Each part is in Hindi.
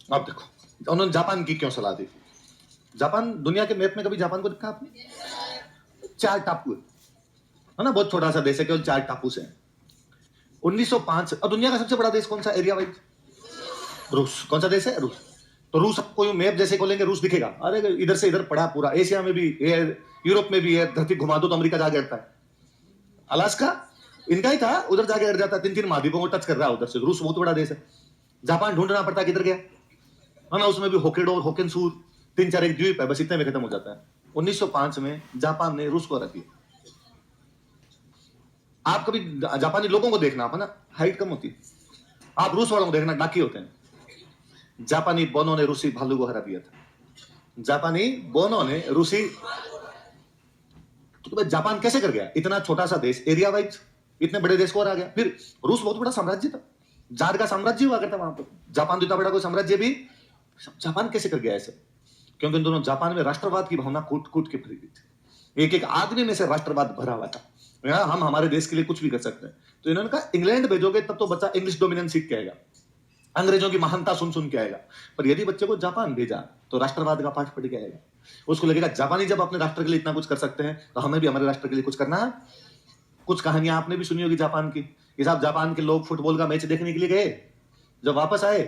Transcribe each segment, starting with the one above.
अब देखो उन्होंने जापान की क्यों सलाह दी। जापान दुनिया के मैप में कभी जापान को देखा आपने? 4 टापू है ना, बहुत छोटा सा देश है, केवल 4 टापू से 1905। और दुनिया का सबसे बड़ा देश कौन सा एरिया वाइज? रूस। कौन सा देश है? रूस। तो रूस आपको मैप जैसे खोलेंगे रूस दिखेगा, अरे इधर से इधर पड़ा पूरा, एशिया में भी है, यूरोप में भी है, धरती घुमा दो तो अमेरिका जाके अड़ता है। अलास्का इनका ही था, उधर जाके अड़ जाता है, 3-3 महाद्वीपों को टच कर रहा है उधर से। रूस बहुत बड़ा देश है। जापान ढूंढना पड़ता है किधर गया है ना, उसमें भी होकेडो होकेनसू 3-4 एक द्वीप है, बस इतने में खत्म हो जाता है। 1905 में जापान ने रूस को हरा दिया। आप कभी जापानी लोगों को देखना, आप ना हाइट कम होती है, आप रूस वालों को देखना डाकी होते हैं। जापानी बोनों ने रूसी भालू को हरा दिया था। जापानी बोनों ने रूसी, तो जापान कैसे कर गया? इतना छोटा सा देश एरिया वाइज इतने बड़े देश को हरा गया। फिर रूस बहुत बड़ा साम्राज्य था, जार का साम्राज्य हुआ करता वहां पर। जापान इतना बड़ा कोई साम्राज्य भी, जापान कैसे कर गया ऐसे? क्योंकि इन दोनों जापान में राष्ट्रवाद की भावना कूट कूट के भरी हुई थी। एक एक आदमी में से राष्ट्रवाद भरा हुआ था, हम हमारे देश के लिए कुछ भी कर सकते हैं। तो इन्होंने कहा इंग्लैंड भेजोगे तब तो बच्चा इंग्लिश डोमिनेंस सीख के आएगा, अंग्रेजों की महानता सुन सुन के आएगा, पर यदि बच्चे को जापान भेजा तो राष्ट्रवाद का पाठ पढ़ के आएगा। उसको लगेगा जापानी जब अपने राष्ट्र के लिए इतना कुछ कर सकते हैं तो हमें भी हमारे राष्ट्र के लिए कुछ करना है। कुछ कहानियां आपने भी सुनी होगी जापान की। ये साहब जापान के लोग फुटबॉल का मैच देखने के लिए गए, जब वापस आए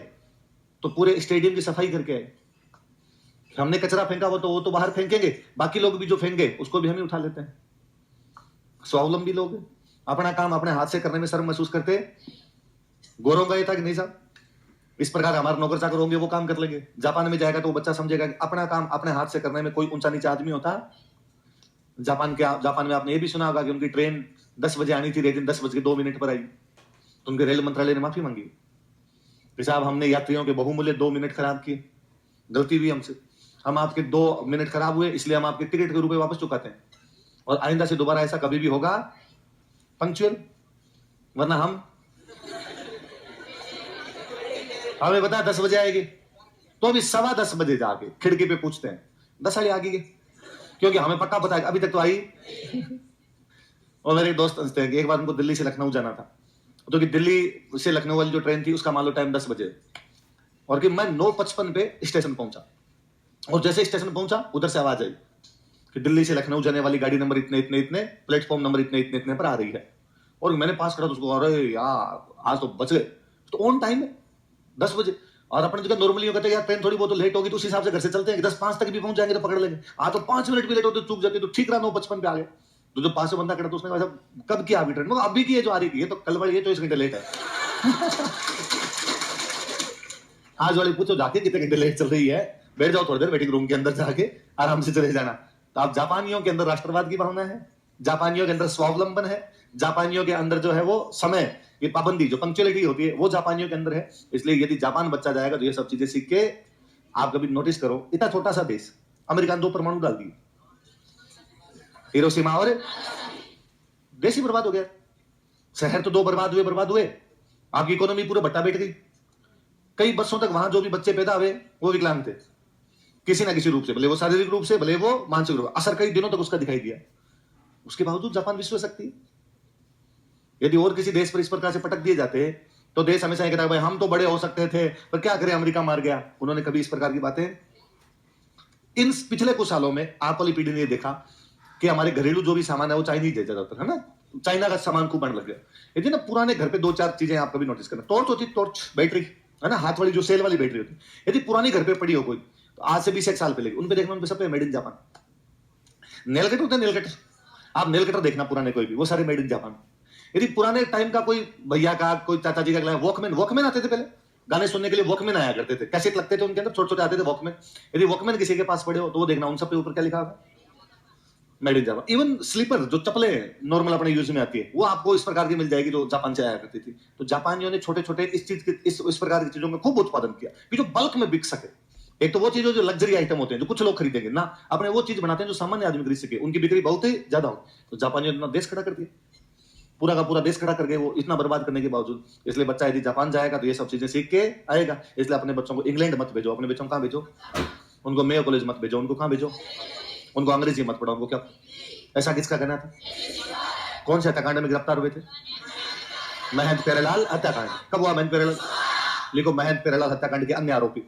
तो पूरे स्टेडियम की सफाई करके आए। हमने कचरा फेंका वो तो बाहर फेंकेंगे, बाकी लोग भी जो फेंके उसको भी हम ही उठा लेते हैं। स्वावलंबी लोग अपना काम अपने हाथ से करने में शर्म महसूस करते। गोरों का ये था कि नहीं साहब इस प्रकार हमारे नौकर चाकर होंगे वो काम कर लेंगे। जापान में जाएगा तो वो बच्चा समझेगा कि अपना काम अपने हाथ से करने में कोई ऊंचा नीचा आदमी होता। जापान में आपने ये भी सुना होगा कि उनकी ट्रेन 10 बजे आनी थी, लेकिन 10:02 पर आई, तो उनके रेल मंत्रालय ने माफी मांगी कि साहब हमने यात्रियों के बहुमूल्य 2 मिनट खराब किए, गलती हुई हमसे, हम आपके 2 मिनट खराब हुए इसलिए हम आपके टिकट के रुपए वापस चुकाते हैं, और आइंदा से दोबारा ऐसा कभी भी होगा पंक्चुअल, वरना हमें बता 10 बजे आएगी, तो अभी 10:15 बजे जाके खिड़की पे पूछते हैं 10 साढ़े आ गई, क्योंकि हमें पक्का पता है अभी तक तो आई। और मेरे दोस्त हंसते हैं कि एक बार उनको दिल्ली से लखनऊ जाना था, तो कि दिल्ली से लखनऊ वाली जो ट्रेन थी उसका मान लो टाइम 10 बजे, और कि मैं 9:55 पे स्टेशन पहुंचा, और जैसे स्टेशन पहुंचा उधर से आवाज आई कि दिल्ली से लखनऊ जाने वाली गाड़ी नंबर इतने इतने इतने, प्लेटफॉर्म नंबर इतने इतने इतने पर आ रही है। और मैंने पास करा तो उसको, अरे यार आज तो बच गए, तो ऑन टाइम है 10 बजे। और अपने जगह नॉर्मली कहते हैं यार ट्रेन थोड़ी बहुत लेट होगी तो उस हिसाब से घर से चलते हैं कि 10:05 तक भी पहुंच जाएंगे तो पकड़ लेंगे। आज तो 5 मिनट भी लेट होते चूक जाती, तो ठीक रहा 9:55 पे आ गए। तो जो पास से बंदा खड़ा तो उसने कहा कब की आ गई ट्रेन? अभी की है जो आ रही थी, तो कल वाली है 24 घंटे लेट है। आज वाली पूछो जाके कितने घंटे लेट चल रही है, बैठ जाओ थोड़ी देर वेटिंग रूम के अंदर जाके आराम से चले जाना। तो आप जापानियों के अंदर राष्ट्रवाद की भावना है, जापानियों के अंदर स्वावलंबन है, जापानियों के अंदर जो है वो समय ये पाबंदी जो पंक्चुअलिटी होती है वो जापानियों के अंदर है। इसलिए यदि जापान बच्चा जाएगा तो ये सब चीजें सीख के, आप कभी नोटिस करो इतना छोटा सा देश, अमेरिका ने 2 परमाणु डाल दिए, हिरोशिमा और देश ही बर्बाद हो गया। शहर तो 2 बर्बाद हुए, आपकी इकोनॉमी पूरा भट्टा बैठ गई। कई वर्षों तक वहां जो भी बच्चे पैदा हुए वो विकलांग थे किसी ना किसी रूप से, भले वो शारीरिक रूप से भले वो मानसिक रूप से, असर कई दिनों तक उसका दिखाई दिया। उसके बावजूद जापान विश्व शक्ति। यदि और किसी देश पर इस प्रकार से पटक दिए जाते तो देश हमेशा ये कहता है भाई हम तो बड़े हो सकते थे पर क्या करें अमेरिका मार गया। उन्होंने कभी इस प्रकार की बातें, इन पिछले कुछ सालों में आप वाली पीढ़ी ने देखा कि हमारे घरेलू जो भी सामान है वो चाइनीज है ज्यादातर, है ना, चाइना का सामान खूब बढ़ने लग गया। यदि ना पुराने घर पे 2-4 चीजें आप कभी नोटिस करना, टॉर्च होती, टॉर्च बैटरी है ना, हाथ वाली जो सेल वाली बैटरी होती, यदि पुरानी घर पे पड़ी हो कोई तो आज से 20 साल पहले उन पे देखना, उन पे सब पे made in Japan. Nail cutter होते हैं, नेल कटर, आप नेल कटर देखना पुराने कोई भी, वो सारे मेड इन जापान। यदि पुराने टाइम का कोई भैया का कोई चाचा जी का वॉकमैन आते थे पहले, गाने सुनने के लिए वॉकमैन आया करते थे, कैसेट लगते थे उनके अंदर छोटे छोटे आते थे वॉकमैन। यदि वॉकमैन किसी के पास पड़े हो तो वो देखना उन सब पे ऊपर क्या लिखा होगा, made in Japan. Even slipper जो चप्पलें नॉर्मल अपने यूज में आती है वो आपको इस प्रकार की मिल जाएगी जो जापान से आया करती थी। तो जापानियों ने छोटे छोटे इस चीज के इस प्रकार की चीजों में खूब उत्पादन किया कि जो बल्क में बिक सके। एक तो वो चीज जो लग्जरी आइटम होते हैं जो कुछ लोग खरीदेंगे ना, अपने वो चीज बनाते हैं जो सामान्य आदमी खरीद सके, उनकी बिक्री बहुत ही ज्यादा हो। तो जापानियों ने देश खड़ा कर दिया, पूरा का पूरा देश खड़ा कर गए वो इतना बर्बाद करने के बावजूद। इसलिए बच्चा यदि जापान जाएगा तो ये सब चीजें सीख के आएगा। इसलिए अपने बच्चों को इंग्लैंड मत भेजो, अपने बच्चों को कहां भेजो, उनको मेयो कॉलेज मत भेजो, उनको कहां भेजो, उनको अंग्रेजी मत पढ़ाओ, उनको क्या। ऐसा किसका कहना था? कौन से हत्याकांड में गिरफ्तार हुए थे? महंत प्यारेलाल हत्याकांड। कब हुआ महंत प्यारेलाल? लिखो महंत प्यारेलाल हत्याकांड के अन्य आरोपी।